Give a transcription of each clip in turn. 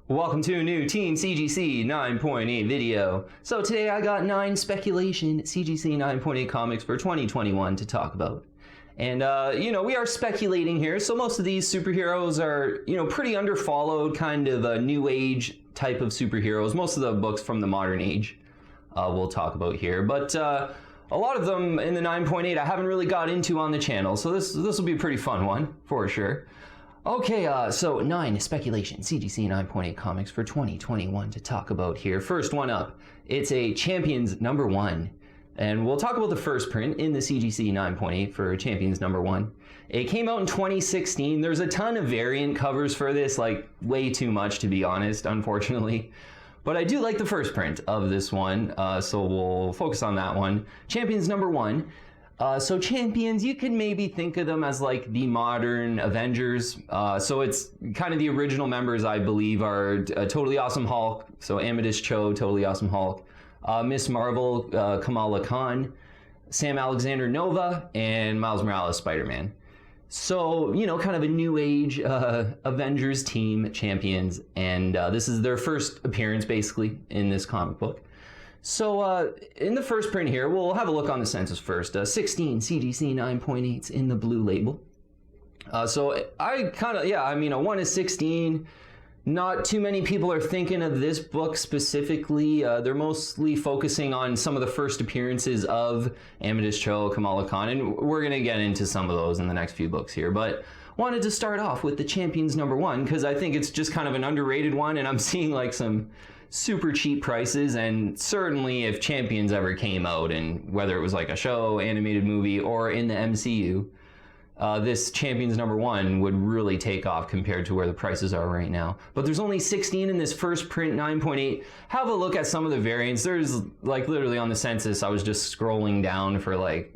Welcome to a new Team CGC 9.8 video. So today I got 9 speculation CGC 9.8 comics for 2021 to talk about. And we are speculating here, so most of these superheroes are, pretty underfollowed, kind of a new age type of superheroes. Most of the books from the modern age we'll talk about here. But a lot of them in the 9.8 I haven't really got into on the channel, so this will be a pretty fun one, for sure. Okay, so 9 speculation CGC 9.8 comics for 2021 to talk about here. First one up, it's a Champions #1. And we'll talk about the first print in the CGC 9.8 for Champions #1. It came out in 2016. There's a ton of variant covers for this, like way too much to be honest, unfortunately. But I do like the first print of this one, so we'll focus on that one. Champions #1. So Champions, you can maybe think of them as like the modern Avengers. So it's kind of the original members, I believe, are Totally Awesome Hulk. So Amadeus Cho, Totally Awesome Hulk. Miss Marvel, Kamala Khan. Sam Alexander Nova, and Miles Morales Spider-Man. So, kind of a new age Avengers team, Champions. And this is their first appearance, basically, in this comic book. So in the first print here, we'll have a look on the census first. 16 CGC 9.8s in the blue label. So I kind of, a 1 is 16. Not too many people are thinking of this book specifically. They're mostly focusing on some of the first appearances of Amadeus Cho, Kamala Khan, and we're going to get into some of those in the next few books here. But wanted to start off with the Champions #1 because I think it's just kind of an underrated one, and I'm seeing like some super cheap prices. And certainly if Champions ever came out, and whether it was like a show, animated movie, or in the MCU, this Champions #1 would really take off compared to where the prices are right now. But there's only 16 in this first print 9.8. Have a look at some of the variants. There's like literally on the census, I was just scrolling down for like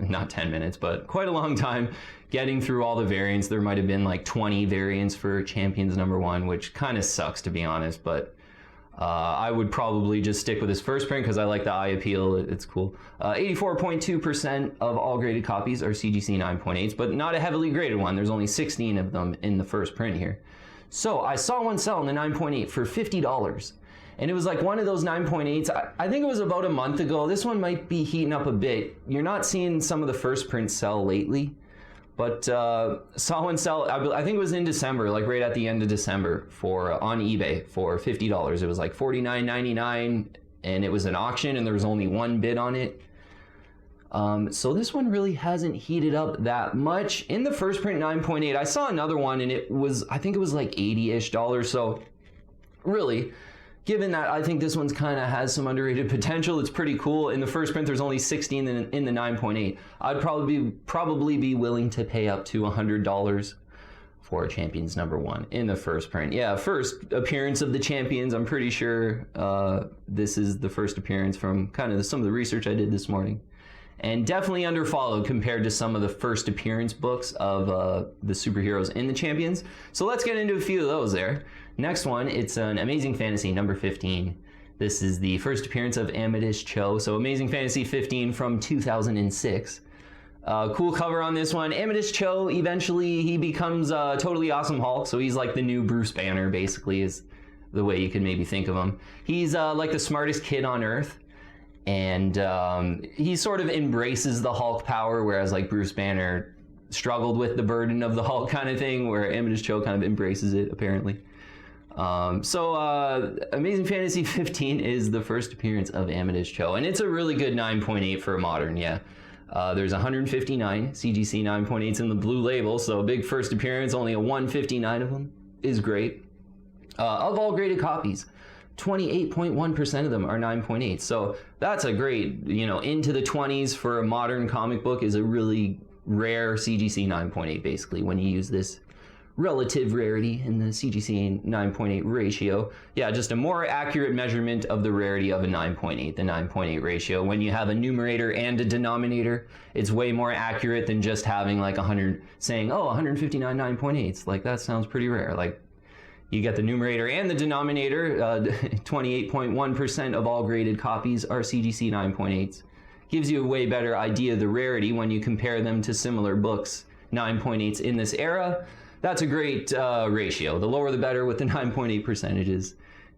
not 10 minutes, but quite a long time getting through all the variants. There might have been like 20 variants for Champions #1, which kind of sucks to be honest, but I would probably just stick with this first print because I like the eye appeal. It's cool. 84.2% of all graded copies are CGC 9.8s, but not a heavily graded one. There's only 16 of them in the first print here. So I saw one sell in the 9.8 for $50. And it was like one of those 9.8s. I think it was about a month ago. This one might be heating up a bit. You're not seeing some of the first prints sell lately. But saw one sell, I think it was in December, like right at the end of December, on eBay for $50. It was like $49.99, and it was an auction, and there was only one bid on it. So this one really hasn't heated up that much. In the first print 9.8, I saw another one, and I think it was like $80-ish. So really, given that I think this one's kind of has some underrated potential, it's pretty cool. In the first print, there's only 16 in the 9.8. I'd probably be willing to pay up to $100 for Champions #1 in the first print. Yeah, first appearance of the Champions. I'm pretty sure this is the first appearance from kind of some of the research I did this morning. And definitely underfollowed compared to some of the first appearance books of the superheroes in the Champions. So let's get into a few of those there. Next one, it's an Amazing Fantasy #15. This is the first appearance of Amadeus Cho. So Amazing Fantasy 15 from 2006. Cool cover on this one. Amadeus Cho, eventually he becomes Totally Awesome Hulk. So he's like the new Bruce Banner, basically, is the way you could maybe think of him. He's like the smartest kid on Earth. And he sort of embraces the Hulk power, whereas like Bruce Banner struggled with the burden of the Hulk kind of thing, where Amadeus Cho kind of embraces it, apparently. Amazing Fantasy 15 is the first appearance of Amadeus Cho, and it's a really good 9.8 for a modern, yeah. There's 159 CGC 9.8s in the blue label, so a big first appearance, only a 159 of them is great. Of all graded copies, 28.1% of them are 9.8, so that's a great, into the 20s for a modern comic book is a really rare CGC 9.8, basically, when you use this relative rarity in the CGC 9.8 ratio. Yeah, just a more accurate measurement of the rarity of a 9.8, the 9.8 ratio. When you have a numerator and a denominator, it's way more accurate than just having like 159 9.8s. Like, that sounds pretty rare. Like, you get the numerator and the denominator. 28.1% of all graded copies are CGC 9.8s. Gives you a way better idea of the rarity when you compare them to similar books, 9.8s in this era. that's a great ratio. The lower the better with the 9.8 percentages.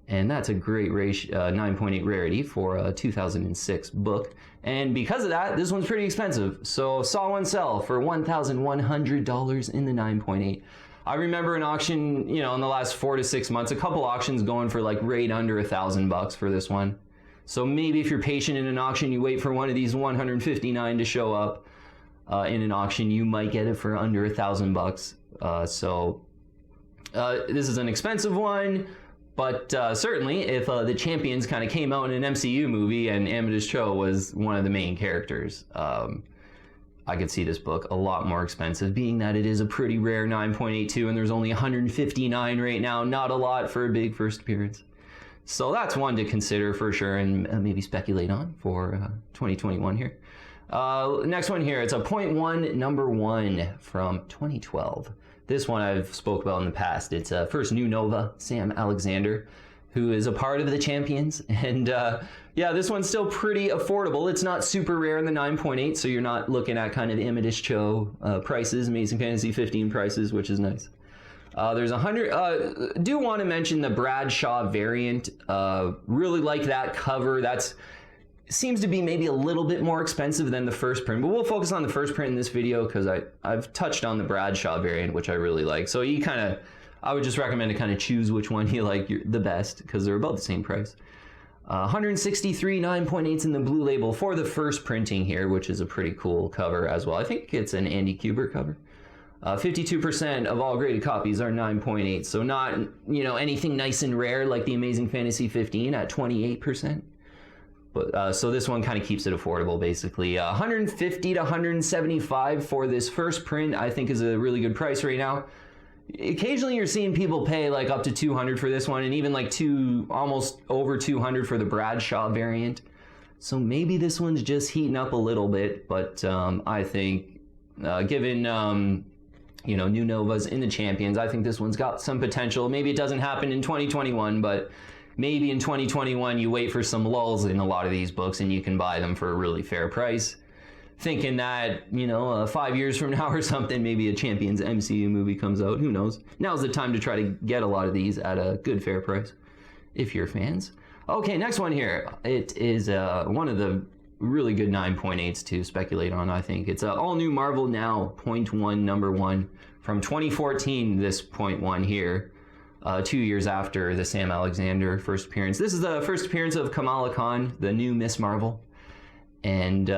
And that's a great ratio, 9.8 rarity for a 2006 book. And because of that, this one's pretty expensive. So saw one sell for $1,100 in the 9.8. I remember an auction, you know, in the last 4 to 6 months, a couple auctions going for like right under $1,000 for this one. So maybe if you're patient in an auction, you wait for one of these 159 to show up in an auction, you might get it for under $1,000. This is an expensive one, but certainly if the Champions kind of came out in an MCU movie and Amadeus Cho was one of the main characters, I could see this book a lot more expensive, being that it is a pretty rare 9.82 and there's only 159 right now. Not a lot for a big first appearance. So that's one to consider for sure, and maybe speculate on for 2021 here. Next one here, it's a 0.1 number 1 from 2012. This one I've spoke about in the past. It's first New Nova, Sam Alexander, who is a part of the Champions. And yeah, this one's still pretty affordable. It's not super rare in the 9.8, so you're not looking at kind of Amadeus Cho prices, Amazing Fantasy 15 prices, which is nice. There's 100, do want to mention the Bradshaw variant. Really like that cover. Seems to be maybe a little bit more expensive than the first print, but we'll focus on the first print in this video because I've touched on the Bradshaw variant, which I really like. So I would just recommend to kind of choose which one you like the best because they're about the same price. 163 9.8s in the blue label for the first printing here, which is a pretty cool cover as well. I think it's an Andy Kubert cover. 52% of all graded copies are 9.8, so not, you know, anything nice and rare like the Amazing Fantasy 15 at 28%. But so this one kind of keeps it affordable, basically. 150 to 175 for this first print, I think, is a really good price right now. Occasionally, you're seeing people pay like up to 200 for this one, and even like almost over 200 for the Bradshaw variant. So maybe this one's just heating up a little bit, but I think, given you know, New Nova's in the Champions, I think this one's got some potential. Maybe it doesn't happen in 2021, but maybe in 2021 you wait for some lulls in a lot of these books and you can buy them for a really fair price. Thinking that, you know, 5 years from now or something, maybe a Champions MCU movie comes out. Who knows? Now's the time to try to get a lot of these at a good fair price, if you're fans. Okay, next one here. It is one of the really good 9.8s to speculate on, I think. It's all new Marvel Now, 0.1 number 1 from 2014, this 0.1 here. 2 years after the Sam Alexander first appearance. This is the first appearance of Kamala Khan, the new Miss Marvel. And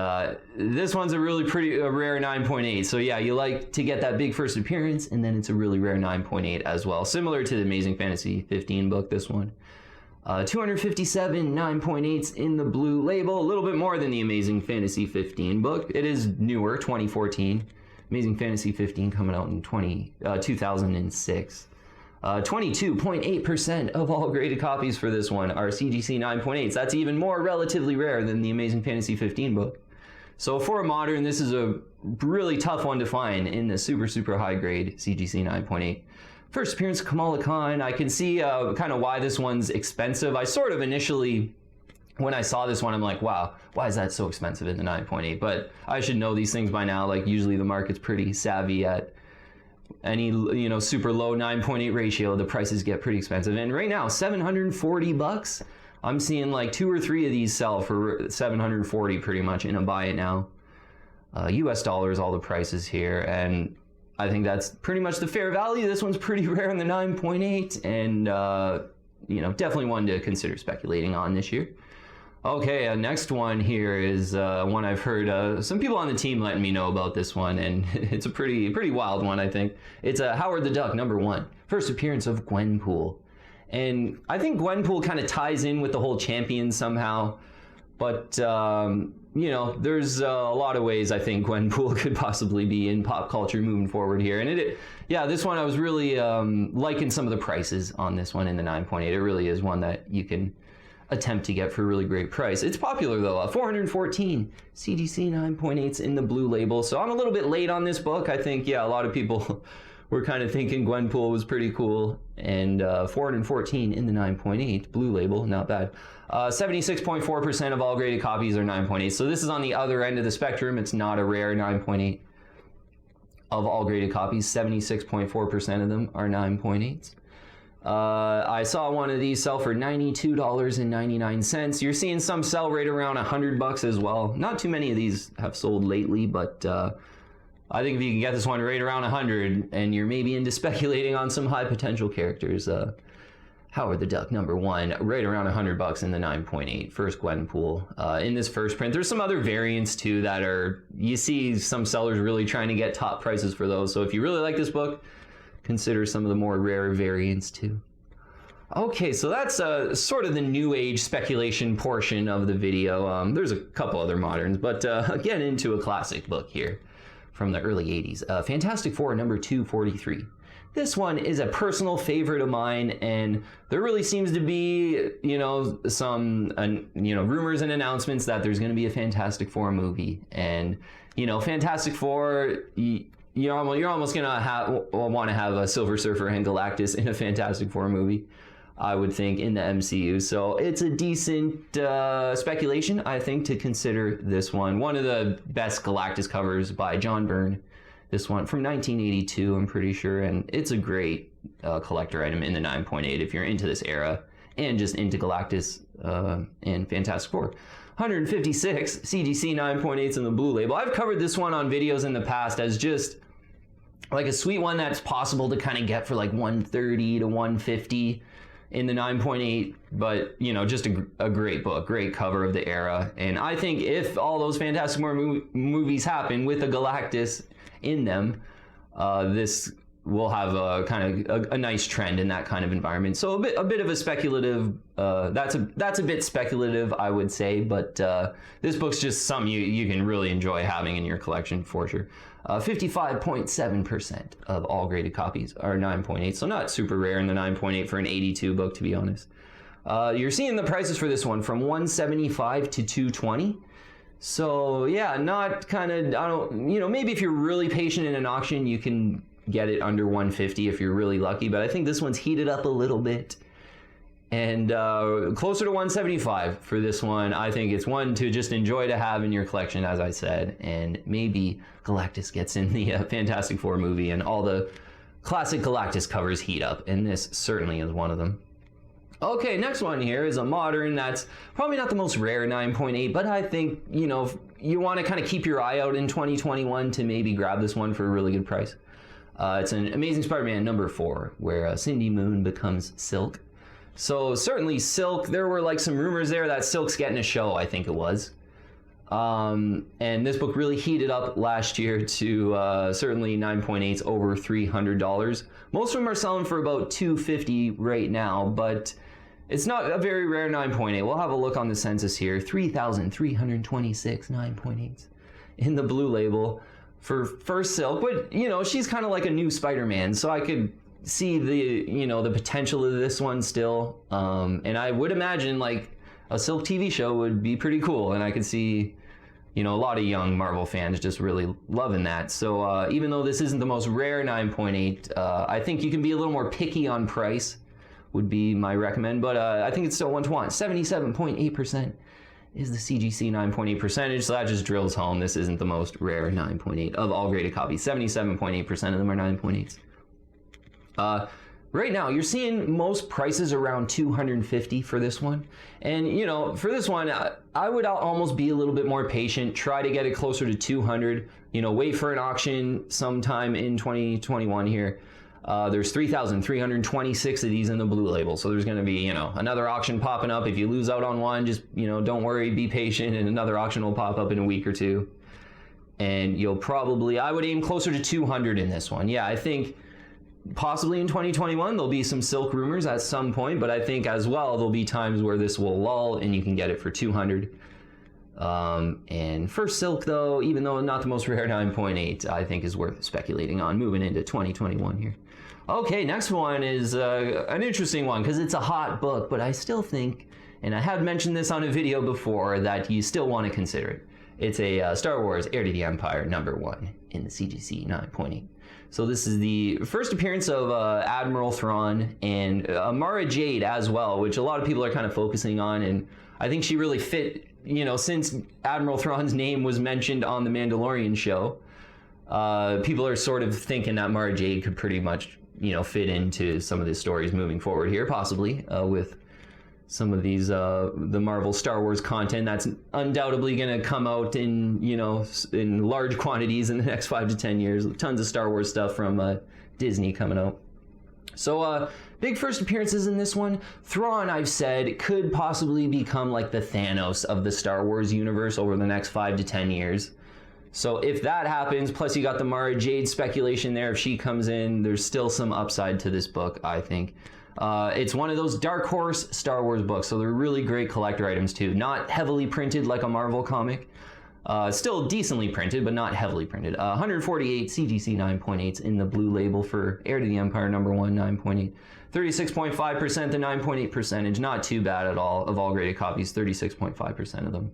this one's a really rare 9.8. So yeah, you like to get that big first appearance, and then it's a really rare 9.8 as well. Similar to the Amazing Fantasy 15 book, this one. 257 9.8s in the blue label, a little bit more than the Amazing Fantasy 15 book. It is newer, 2014. Amazing Fantasy 15 coming out in 2006. 22.8% of all graded copies for this one are CGC 9.8s. That's even more relatively rare than the Amazing Fantasy 15 book. So for a modern, this is a really tough one to find in the super high grade CGC 9.8. First appearance of Kamala Khan. I can see kind of why this one's expensive. I sort of initially, when I saw this one, I'm like, wow, why is that so expensive in the 9.8? But I should know these things by now. Like, usually the market's pretty savvy at any, you know, super low 9.8 ratio. The prices get pretty expensive. And right now, $740. I'm seeing like 2 or 3 of these sell for $740 pretty much in a buy it now. US dollars, all the prices here. And I think that's pretty much the fair value. This one's pretty rare in the 9.8, and you know, definitely one to consider speculating on this year. Okay, next one here is one I've heard some people on the team letting me know about this one, and it's a pretty wild one, I think. It's Howard the Duck number 1, first appearance of Gwenpool. And I think Gwenpool kind of ties in with the whole Champions somehow, but you know, there's a lot of ways I think Gwenpool could possibly be in pop culture moving forward here. And yeah, this one I was really liking some of the prices on this one in the 9.8. It really is one that you can attempt to get for a really great price. It's popular though, 414 CGC 9.8s in the blue label. So I'm a little bit late on this book. I think, yeah, a lot of people were kind of thinking Gwenpool was pretty cool, and 414 in the 9.8 blue label, not bad. 76.4% of all graded copies are 9.8. So this is on the other end of the spectrum. It's not a rare 9.8. of all graded copies. 76.4% of them are 9.8s. I saw one of these sell for $92.99. You're seeing some sell right around $100 as well. Not too many of these have sold lately, but I think if you can get this one right around 100 and you're maybe into speculating on some high potential characters, Howard the Duck #1, right around $100 in the 9.8, first Gwenpool. In this first print, there's some other variants too that are, you see some sellers really trying to get top prices for those. So if you really like this book, consider some of the more rare variants too. Okay, so that's sort of the new age speculation portion of the video. There's a couple other moderns, but again, into a classic book here from the early 80s. Fantastic Four #243. This one is a personal favorite of mine, and there really seems to be, some, rumors and announcements that there's going to be a Fantastic Four movie. And, Fantastic Four, you're almost going to want to have a Silver Surfer and Galactus in a Fantastic Four movie, I would think, in the MCU. So it's a decent speculation, I think, to consider this one. One of the best Galactus covers by John Byrne. This one from 1982, I'm pretty sure, and it's a great collector item in the 9.8 if you're into this era and just into Galactus and Fantastic Four. 156 CGC 9.8s in the blue label. I've covered this one on videos in the past as just like a sweet one that's possible to kind of get for like 130 to 150 in the 9.8, but just a great book, great cover of the era. And I think if all those Fantastic Four movies happen with a Galactus in them, this will have a kind of a nice trend in that kind of environment. So a bit of a speculative, that's a bit speculative, I would say, but this book's just something you can really enjoy having in your collection for sure. 55.7% of all graded copies are 9.8, so not super rare in the 9.8 for an 82 book, to be honest. You're seeing the prices for this one from $175 to $220. So yeah, not kind of, maybe if you're really patient in an auction, you can get it under 150 if you're really lucky, but I think this one's heated up a little bit. And closer to 175 for this one. I think it's one to just enjoy to have in your collection, as I said, and maybe Galactus gets in the Fantastic Four movie and all the classic Galactus covers heat up, and this certainly is one of them. Okay, next one here is a modern that's probably not the most rare 9.8, but I think, you want to kind of keep your eye out in 2021 to maybe grab this one for a really good price. It's an Amazing Spider-Man #4, where Cindy Moon becomes Silk. So certainly Silk, there were like some rumors there that Silk's getting a show, I think it was. And this book really heated up last year to certainly 9.8s over $300. Most of them are selling for about $250 right now, but it's not a very rare 9.8. We'll have a look on the census here. 3,326 9.8s in the blue label for Silk. But, she's kind of like a new Spider-Man, so I could see the, the potential of this one still. And I would imagine like a Silk TV show would be pretty cool, and I could see, a lot of young Marvel fans just really loving that. So even though this isn't the most rare 9.8, I think you can be a little more picky on price, would be my recommend, but I think it's still one to want. 77.8% is the CGC 9.8 percentage, so that just drills home this isn't the most rare 9.8 of all graded copies. 77.8% of them are 9.8s. Right now, you're seeing most prices around $250 for this one. And, for this one, I would almost be a little bit more patient, try to get it closer to $200, wait for an auction sometime in 2021 here. There's 3,326 of these in the blue label, so there's going to be, another auction popping up. If you lose out on one, just, don't worry, be patient, and another auction will pop up in a week or two. And you'll probably, I would aim closer to 200 in this one. Yeah, I think possibly in 2021 there'll be some Silk rumors at some point, but I think as well there'll be times where this will lull and you can get it for 200. And for Silk though, even though not the most rare 9.8, I think is worth speculating on moving into 2021 here. Okay, next one is an interesting one because it's a hot book, but I still think, and I have mentioned this on a video before, that you still want to consider it. It's a Star Wars Heir to the Empire #1 in the CGC 9.8. So this is the first appearance of Admiral Thrawn and Mara Jade as well, which a lot of people are kind of focusing on, and I think she really fit, since Admiral Thrawn's name was mentioned on the Mandalorian show. People are sort of thinking that Mara Jade could pretty much, fit into some of the stories moving forward here, possibly with some of these the Marvel Star Wars content that's undoubtedly going to come out in in large quantities in the next 5 to 10 years. Tons of Star Wars stuff from Disney coming out. So big first appearances in this one. Thrawn, I've said, could possibly become like the Thanos of the Star Wars universe over the next 5 to 10 years. So if that happens, plus you got the Mara Jade speculation there, if she comes in, there's still some upside to this book, I think. It's one of those dark horse Star Wars books, so they're really great collector items too. Not heavily printed like a Marvel comic. Still decently printed, but not heavily printed. 148 CGC 9.8s in the blue label for Heir to the Empire #1, 9.8. 36.5%, the 9.8 percentage, not too bad at all. Of all graded copies, 36.5% of them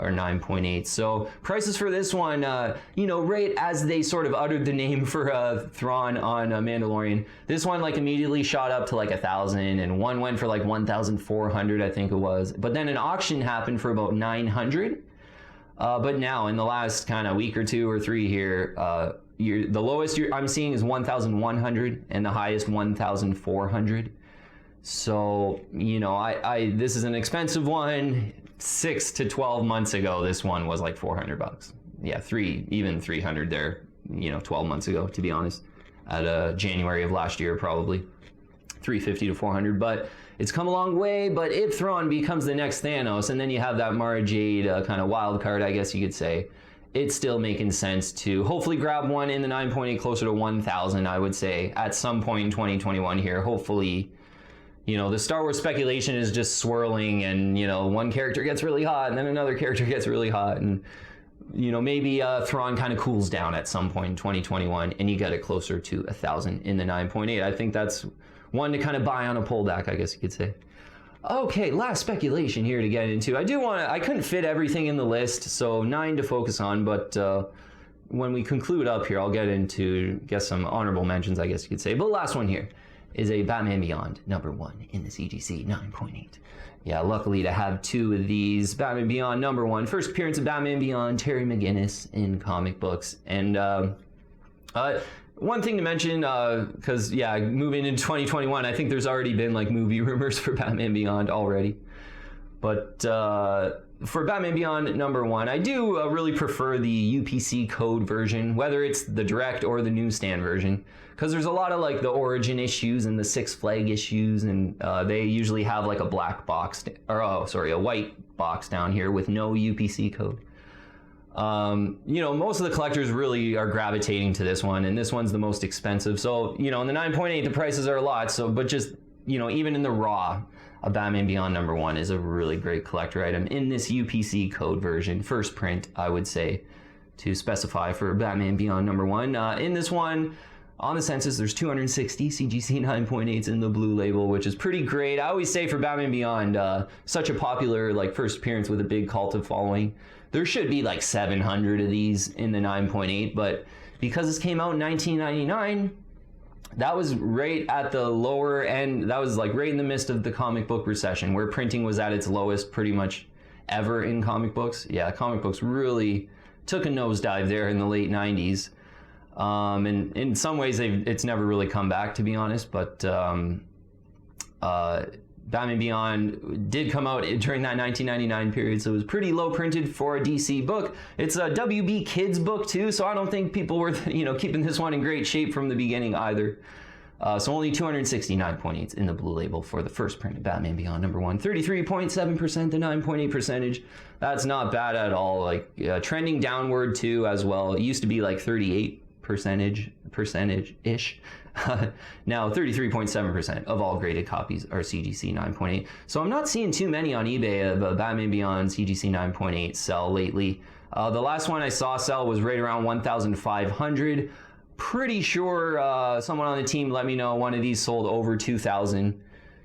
are 9.8. So prices for this one, right as they sort of uttered the name for Thrawn on Mandalorian, this one like immediately shot up to like 1,000, and one went for like 1,400, I think it was. But then an auction happened for about 900. But now in the last kind of week or 2 or 3 here, the lowest I'm seeing is 1,100 and the highest 1,400. So, this is an expensive one. 6 to 12 months ago, this one was like $400. Yeah, even 300 there, 12 months ago, to be honest, at January of last year, probably 350 to 400. But it's come a long way. But if Thrawn becomes the next Thanos, and then you have that Mara Jade kind of wild card, I guess you could say, it's still making sense to hopefully grab one in the 9.8 closer to 1,000, I would say, at some point in 2021 here. Hopefully, the Star Wars speculation is just swirling, and, one character gets really hot, and then another character gets really hot, and, maybe Thrawn kind of cools down at some point in 2021, and you get it closer to 1,000 in the 9.8. I think that's one to kind of buy on a pullback, I guess you could say. Okay, last speculation here to get into. I couldn't fit everything in the list, so 9 to focus on, but when we conclude up here, I'll get into, some honorable mentions, I guess you could say. But the last one here is a Batman Beyond #1 in the CGC 9.8. Yeah, luckily to have 2 of these. Batman Beyond #1, first appearance of Batman Beyond, Terry McGinnis in comic books. And one thing to mention, because moving into 2021, I think there's already been like movie rumors for Batman Beyond already. But for Batman Beyond #1, I do really prefer the UPC code version, whether it's the direct or the newsstand version, because there's a lot of like the origin issues and the Six Flag issues, and they usually have like a black box, a white box down here with no UPC code. Most of the collectors really are gravitating to this one, and this one's the most expensive. So, in the 9.8, the prices are a lot. So, but just, even in the raw, a Batman Beyond #1 is a really great collector item in this UPC code version. First print, I would say, to specify for Batman Beyond #1. In this one, on the census, there's 260 CGC 9.8s in the blue label, which is pretty great. I always say for Batman Beyond, such a popular like first appearance with a big cult of following, there should be like 700 of these in the 9.8, but because this came out in 1999, that was right at the lower end. That was like right in the midst of the comic book recession, where printing was at its lowest pretty much ever in comic books. Yeah, comic books really took a nosedive there in the late 90s. And in some ways, it's never really come back, to be honest. But Batman Beyond did come out during that 1999 period, so it was pretty low printed for a DC book. It's a WB Kids book too, so I don't think people were keeping this one in great shape from the beginning either. So only 260 9.8s in the blue label for the first print of Batman Beyond #1. 33.7%, the 9.8 percentage. That's not bad at all. Like trending downward too as well. It used to be like 38 percentage-ish. Now 33.7% of all graded copies are CGC 9.8. So I'm not seeing too many on eBay of Batman Beyond CGC 9.8 sell lately. The last one I saw sell was right around 1,500. Pretty sure someone on the team let me know one of these sold over 2,000.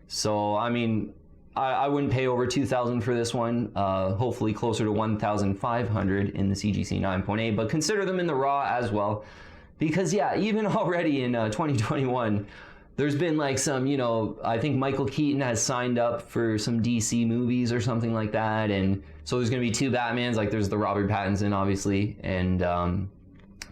So I mean, I wouldn't pay over 2,000 for this one. Hopefully closer to 1,500 in the CGC 9.8, but consider them in the raw as well. Because yeah, even already in 2021, there's been like some, I think Michael Keaton has signed up for some DC movies or something like that. And so there's going to be 2 Batmans, like there's the Robert Pattinson, obviously. And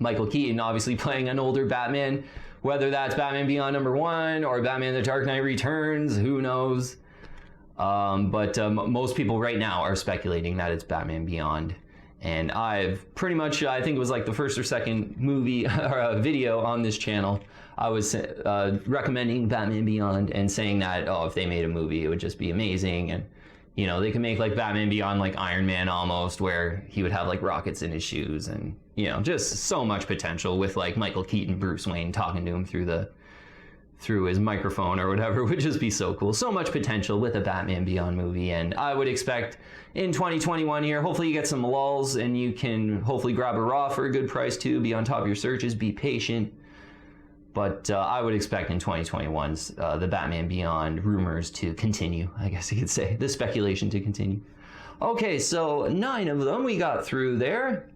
Michael Keaton obviously playing an older Batman, whether that's Batman Beyond #1 or Batman The Dark Knight Returns, who knows. But most people right now are speculating that it's Batman Beyond. And I've pretty much, I think it was like the first or second movie or video on this channel, I was recommending Batman Beyond and saying that, oh, if they made a movie, it would just be amazing. And, you know, they could make like Batman Beyond like Iron Man almost, where he would have like rockets in his shoes and, you know, just so much potential with like Michael Keaton, Bruce Wayne talking to him through his microphone or whatever would just be so cool. So much potential with a Batman Beyond movie, and I would expect in 2021 here, hopefully you get some lulls and you can hopefully grab a raw for a good price too, be on top of your searches, be patient. But I would expect in 2021's the Batman Beyond rumors to continue, I guess you could say, the speculation to continue. Okay, so 9 of them we got through there.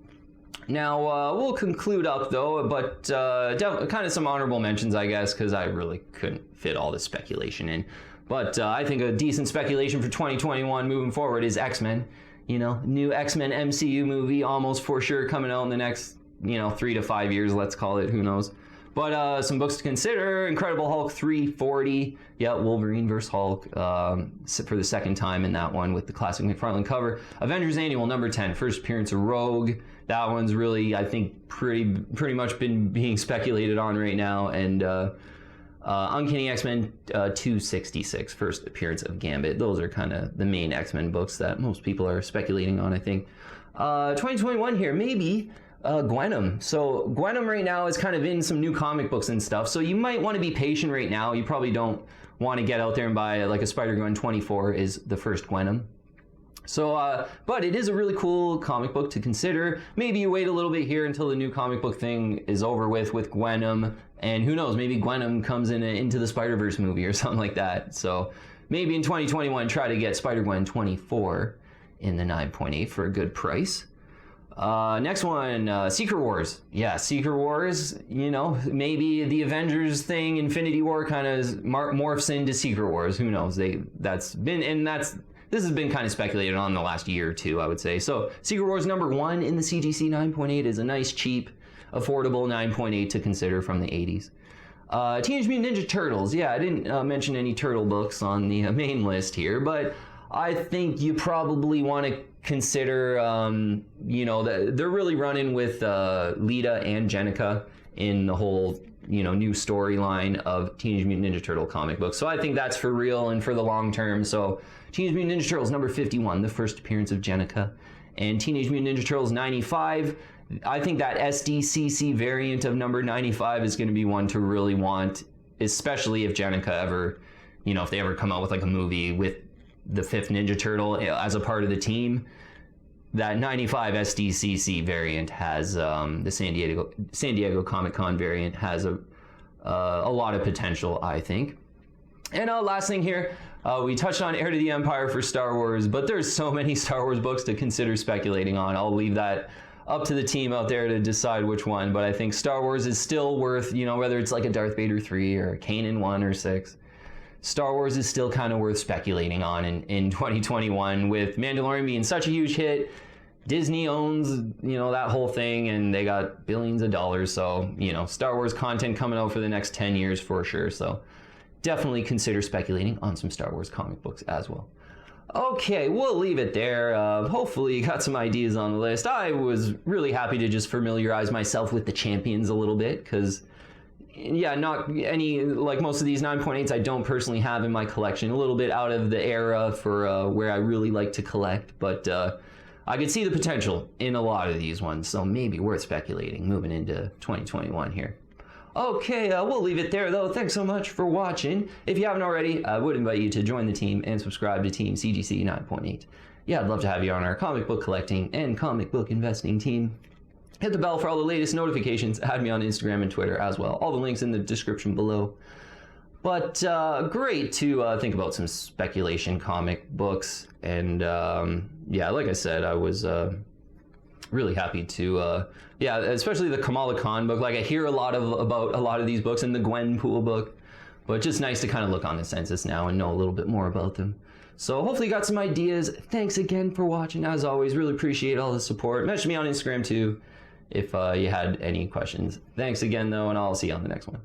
Now, we'll conclude up though, but kind of some honorable mentions, I guess, because I really couldn't fit all the speculation in. But I think a decent speculation for 2021 moving forward is X-Men. You know, new X-Men MCU movie, almost for sure coming out in the next, 3 to 5 years, let's call it, who knows. But some books to consider: Incredible Hulk 340, yeah, Wolverine vs. Hulk, for the second time in that one with the classic McFarlane cover. Avengers Annual #10, first appearance of Rogue. That one's really, I think, pretty much been being speculated on right now. And Uncanny X-Men 266, first appearance of Gambit. Those are kind of the main X-Men books that most people are speculating on, I think. 2021 here, maybe Gwenom. So Gwenom right now is kind of in some new comic books and stuff. So you might want to be patient right now. You probably don't want to get out there and buy like a Spider-Gwen 24 is the first Gwenom. So, but it is a really cool comic book to consider. Maybe you wait a little bit here until the new comic book thing is over with Gwenom, and who knows, maybe Gwenom comes in Into the Spider-Verse movie or something like that. So maybe in 2021, try to get Spider-Gwen 24 in the 9.8 for a good price. Next one, Secret Wars. Yeah, Secret Wars, maybe the Avengers thing, Infinity War kind of morphs into Secret Wars. Who knows? This has been kind of speculated on the last year or two, I would say. So Secret Wars #1 in the CGC 9.8 is a nice, cheap, affordable 9.8 to consider from the 80s. Teenage Mutant Ninja Turtles. Yeah, I didn't mention any turtle books on the main list here, but I think you probably want to consider, they're really running with Lita and Jennika in the whole, new storyline of Teenage Mutant Ninja Turtle comic books. So I think that's for real and for the long term. So Teenage Mutant Ninja Turtles #51, the first appearance of Jennika, and Teenage Mutant Ninja Turtles 95. I think that SDCC variant of number 95 is going to be one to really want, especially if Jennika ever, if they ever come out with like a movie with the 5th Ninja Turtle as a part of the team. That 95 SDCC variant has the San Diego Comic-Con variant has a lot of potential, I think. And last thing here, we touched on Heir to the Empire for Star Wars, but there's so many Star Wars books to consider speculating on. I'll leave that up to the team out there to decide which one, but I think Star Wars is still worth, whether it's like a Darth Vader 3 or a Kanan 1 or 6. Star Wars is still kind of worth speculating on in 2021, with Mandalorian being such a huge hit. Disney owns, that whole thing, and they got billions of dollars. So, Star Wars content coming out for the next 10 years for sure. So definitely consider speculating on some Star Wars comic books as well. Okay, we'll leave it there. Hopefully you got some ideas on the list. I was really happy to just familiarize myself with the champions a little bit, because yeah, not any, like most of these 9.8s I don't personally have in my collection. A little bit out of the era for where I really like to collect, but I could see the potential in a lot of these ones, so maybe worth speculating moving into 2021 here. Okay, we'll leave it there though. Thanks so much for watching. If you haven't already, I would invite you to join the team and subscribe to Team CGC 9.8. Yeah, I'd love to have you on our comic book collecting and comic book investing team. Hit the bell for all the latest notifications. Add me on Instagram and Twitter as well. All the links in the description below. But great to think about some speculation comic books. And yeah, like I said, I was really happy to, yeah, especially the Kamala Khan book. Like I hear a lot about a lot of these books, and the Gwenpool book. But just nice to kind of look on the census now and know a little bit more about them. So hopefully you got some ideas. Thanks again for watching. As always, really appreciate all the support. Message me on Instagram too. if you had any questions. Thanks again, though, and I'll see you on the next one.